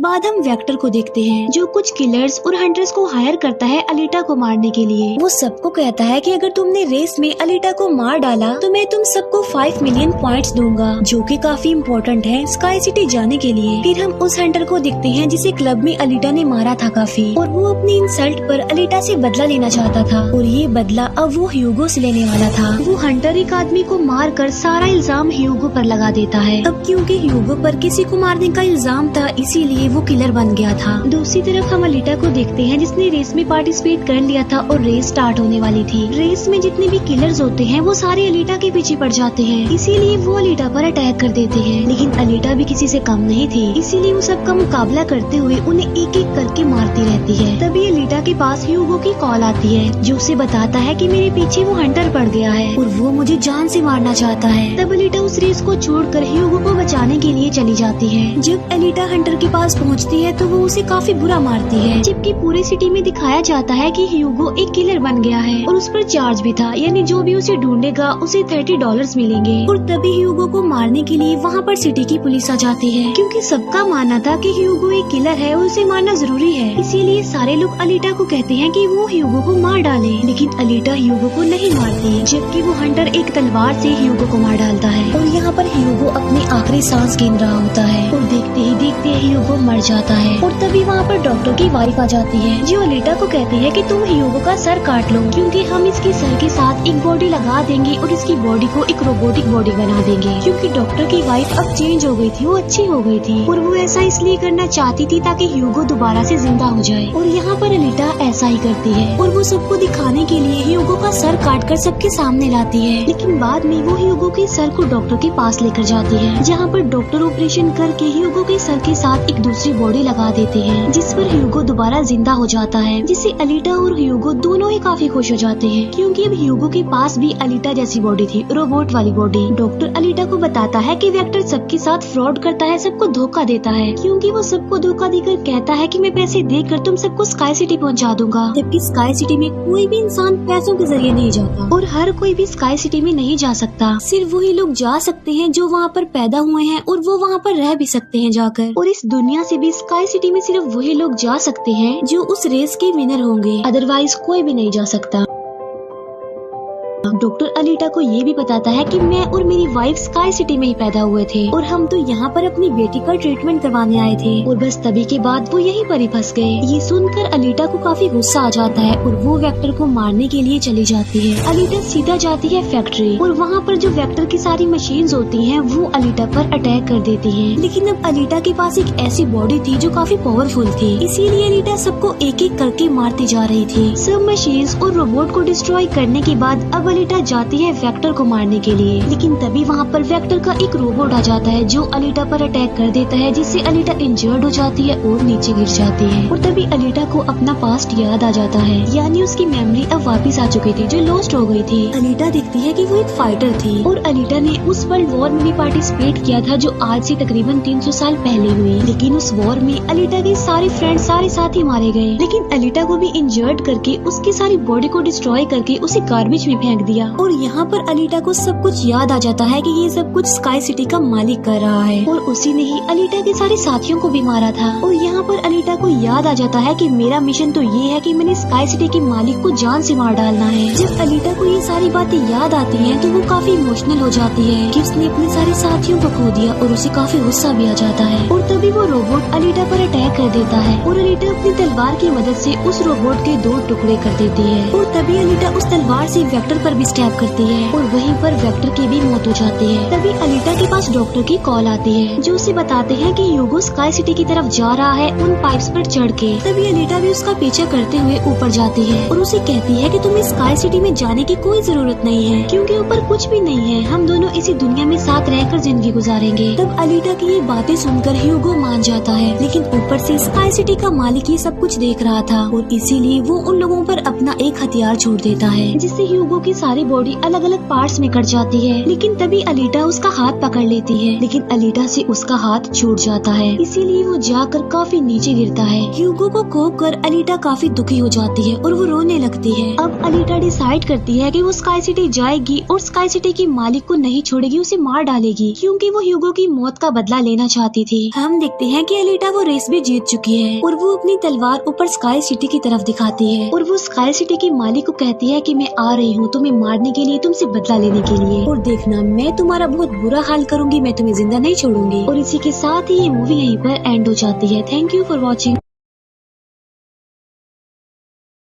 बाद हम वेक्टर को देखते हैं जो कुछ किलर्स और हंटर्स को हायर करता है अलीटा को मारने के लिए। वो सबको कहता है कि अगर तुमने रेस में अलीटा को मार डाला तो मैं तुम सबको 5 मिलियन पॉइंट्स दूंगा, जो कि काफी इम्पोर्टेंट है स्काई सिटी जाने के लिए। फिर हम उस हंटर को देखते हैं जिसे क्लब में अलीटा ने मारा था काफी, और वो अपनी इंसल्ट पर अलीटा से बदला लेना चाहता था, और ये बदला अब वो ह्यूगो से लेने वाला था। वो हंटर एक आदमी को मार कर सारा इल्जाम ह्यूगो पर लगा देता है। अब क्योंकि ह्यूगो पर किसी को मारने का इल्जाम था इसीलिए वो किलर बन गया था। दूसरी तरफ हम अलीटा को देखते हैं जिसने रेस में पार्टिसिपेट कर लिया था और रेस स्टार्ट होने वाली थी। रेस में जितने भी किलर्स होते हैं वो सारे अलीटा के पीछे पड़ जाते हैं, इसीलिए वो अलीटा पर अटैक कर देते हैं। लेकिन अलीटा भी किसी से कम नहीं थी, इसीलिए वो सबका मुकाबला करते हुए उन्हें एक एक करके मारती रहती है। तभी अलीटा के पास ह्यूगो की कॉल आती है जो उसे बताता है कि मेरे पीछे वो हंटर पड़ गया है और वो मुझे जान से मारना चाहता है। तब अलीटा उस रेस को छोड़कर ह्यूगो को बचाने के लिए चली जाती है। जब अलीटा हंटर के पास पहुंचती है तो वो उसे काफी बुरा मारती है, जबकि पूरी सिटी में दिखाया जाता है कि ह्यूगो एक किलर बन गया है और उस पर चार्ज भी था, यानी जो भी उसे ढूंढेगा उसे $30 मिलेंगे। और तभी ह्यूगो को मारने के लिए वहाँ पर सिटी की पुलिस आ जाती है, क्योंकि सबका मानना था कि ह्यूगो एक किलर है और उसे मारना जरूरी है। इसीलिए सारे लोग अलीटा को कहते हैं कि वो ह्यूगो को मार डाले, लेकिन अलीटा ह्यूगो को नहीं मारती, जबकि वो हंटर एक तलवार से ह्यूगो को मार डालता है। और यहाँ पर ह्यूगो अपनी आखिरी सांस गिन रहा होता है और देखते ही देखते ह्यूगो मर जाता है। और तभी वहाँ पर डॉक्टर की वाइफ आ जाती है जो अलीटा को कहती है कि तुम ह्यूगो का सर काट लो, क्योंकि हम इसके सर के साथ एक बॉडी लगा देंगे और इसकी बॉडी को एक रोबोटिक बॉडी बना देंगे। क्योंकि डॉक्टर की वाइफ अब चेंज हो गई थी, वो अच्छी हो गई थी और वो ऐसा इसलिए करना चाहती थी ताकि ह्यूगो दोबारा से जिंदा हो जाए। और यहाँ पर अलीटा ऐसा ही करती है और वो सबको दिखाने के लिए ह्यूगो का सर काट कर सबके सामने लाती है। लेकिन बाद में वो ह्यूगो के सर को डॉक्टर के पास लेकर जाती है, जहाँ पर डॉक्टर ऑपरेशन करके ह्यूगो के सर के साथ एक दूसरी बॉडी लगा देते हैं, जिस पर ह्यूगो दोबारा जिंदा हो जाता है, जिससे अलीटा और ह्यूगो दोनों ही काफी खुश हो जाते हैं, क्योंकि अब ह्यूगो के पास भी अलीटा जैसी बॉडी थी, रोबोट वाली बॉडी। डॉक्टर अलीटा को बताता है कि वेक्टर सबके साथ फ्रॉड करता है, सबको धोखा देता है, क्योंकि वो सबको धोखा देकर कहता है कि मैं पैसे देकर तुम सबको स्काई सिटी पहुंचा दूंगा, जबकि स्काई सिटी में कोई भी इंसान पैसों के जरिए नहीं जाता और हर कोई भी स्काई सिटी में नहीं जा सकता। सिर्फ वही लोग जा सकते हैं जो वहाँ पर पैदा हुए हैं और वो वहाँ पर रह भी सकते हैं जाकर। और इस दुनिया से भी स्काई सिटी में सिर्फ वही लोग जा सकते हैं जो उस रेस के विनर होंगे, अदरवाइज कोई भी नहीं जा सकता। डॉक्टर अलीटा को ये भी बताता है कि मैं और मेरी वाइफ स्काई सिटी में ही पैदा हुए थे और हम तो यहाँ पर अपनी बेटी का ट्रीटमेंट करवाने आए थे, और बस तभी के बाद वो यहीं पर ही फंस गए। ये सुनकर अलीटा को काफी गुस्सा आ जाता है और वो वेक्टर को मारने के लिए चली जाती है। अलीटा सीधा जाती है फैक्ट्री और वहाँ पर जो वेक्टर की सारी मशीन्स होती हैं वो अलीटा पर अटैक कर देती हैं। लेकिन अब अलीटा के पास एक ऐसी बॉडी थी जो काफी पावरफुल थी, इसीलिए अलीटा सबको एक एक करके मारती जा रही थी। सब मशीन्स और रोबोट को डिस्ट्रॉय करने के बाद अब अलीटा जाती है वेक्टर को मारने के लिए। लेकिन तभी वहाँ पर वेक्टर का एक रोबोट आ जाता है जो अलीटा पर अटैक कर देता है, जिससे अलीटा इंजर्ड हो जाती है और नीचे गिर जाती है। और तभी अलीटा को अपना पास्ट याद आ जाता है, यानी उसकी मेमोरी अब वापस आ चुकी थी जो लॉस्ट हो गई थी। अलीटा देखती है कि वो एक फाइटर थी और अलीटा ने उस वर्ल्ड वॉर में भी पार्टिसिपेट किया था जो आज से तकरीबन 300 साल पहले हुई। लेकिन उस वॉर में अलीटा के सारे फ्रेंड सारे साथी मारे गए, लेकिन अलीटा को भी इंजर्ड करके उसकी सारी बॉडी को डिस्ट्रॉय करके उसे गार्बेज में फेंक दिया। और यहाँ पर अलीटा को सब कुछ याद आ जाता है कि ये सब कुछ स्काई सिटी का मालिक कर रहा है और उसी ने ही अलीटा के सारे साथियों को भी मारा था। और यहाँ पर अलीटा को याद आ जाता है कि मेरा मिशन तो ये है कि मैंने स्काई सिटी के मालिक को जान से मार डालना है। जब अलीटा को ये सारी बातें याद आती हैं तो वो काफी इमोशनल हो जाती है कि उसने अपने सारे साथियों को खो दिया और उसे काफी गुस्सा भी आ जाता है। और तभी वो रोबोट अलीटा पर अटैक कर देता है और अलीटा अपनी तलवार की मदद से उस रोबोट के 2 टुकड़े कर देती है। और तभी अलीटा उस तलवार से वेक्टर पर भी स्टैब करती है और वहीं पर वेक्टर की भी मौत हो जाती है। तभी अलीटा के पास डॉक्टर की कॉल आती है जो उसे बताते हैं कि ह्यूगो स्काई सिटी की तरफ जा रहा है उन पाइप्स पर चढ़ के। तभी अलीटा भी उसका पीछा करते हुए ऊपर जाती है और उसे कहती है कि तुम्हें स्काई सिटी में जाने की कोई जरूरत नहीं है, क्योंकि ऊपर कुछ भी नहीं है, हम दोनों इसी दुनिया में साथ रहकर जिंदगी गुजारेंगे। तब अलीटा की ये बातें सुनकर ह्यूगो मान जाता है, लेकिन ऊपर से स्काई सिटी का मालिक ये सब कुछ देख रहा था और इसीलिए वो उन लोगों पर अपना एक हथियार छोड़ देता है, जिससे ह्यूगो की सारी बॉडी अलग अलग पार्ट्स में कट जाती है। लेकिन तभी अलीटा उसका हाथ पकड़ लेती है, लेकिन अलीटा से उसका हाथ छूट जाता है, इसीलिए वो जाकर काफी नीचे गिरता है। ह्यूगो को खोकर अलीटा काफी दुखी हो जाती है और वो रोने लगती है। अब अलीटा डिसाइड करती है कि वो स्काई सिटी जाएगी और स्काई सिटी की मालिक को नहीं छोड़ेगी, उसे मार डालेगी, क्योंकि वो ह्यूगो की मौत का बदला लेना चाहती थी। हम देखते हैं कि अलीटा वो रेस भी जीत चुकी है और वो अपनी तलवार ऊपर स्काई सिटी की तरफ दिखाती है और वो स्काई सिटी की मालिक को कहती है कि मैं आ रही हूँ तुम्हें मारने के लिए, तुमसे बदला लेने के लिए, और देखना मैं तुम्हारा बहुत बुरा हाल करूंगी, मैं तुम्हें जिंदा नहीं छोड़ूंगी। और इसी के साथ ही ये मूवी यहीं पर एंड हो जाती है। Thank you for watching.